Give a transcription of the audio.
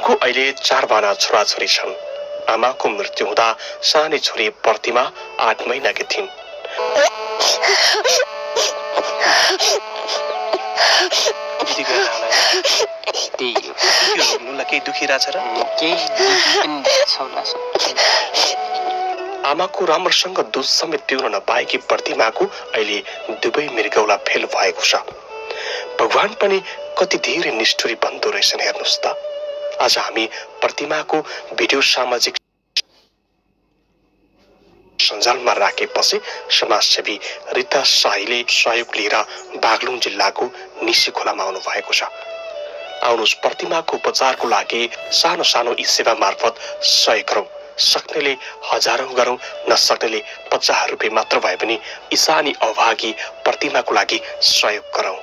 उनको अहिले 4 जना छोराछोरी छन्। आमाको मृत्यु हुँदा सानै छोरी प्रतिमा 8 महिनाकी थिइन्। आमाको राम्रोसँग दुध समेत पिउन नपाएकी प्रतिमाको अहिले दुवै मृगौला फेल भएको छ। भगवान पनि कति धेरै निष्ठुरी बन्दो रहेछन् हेर्नुहोस् त। आज हामी प्रतिमाको भिडियो सामाजिक सञ्जालमा राखेपछि समाजसेवी रिता शाहीले सहयोग लिएर बागलुङ जिल्लाको निसी खोलामा आउनु भएको छ। आउनुहोस् प्रतिमाको उपचारको लागि सानो सानो यी सेवा मार्फत सहयोग गरौँ। सक्नेले हजारौं गरौँ, नसक्नेले 50 रुपियाँ मात्र भए पनि यी सानी अभागी प्रतिमाको लागि सहयोग गरौँ।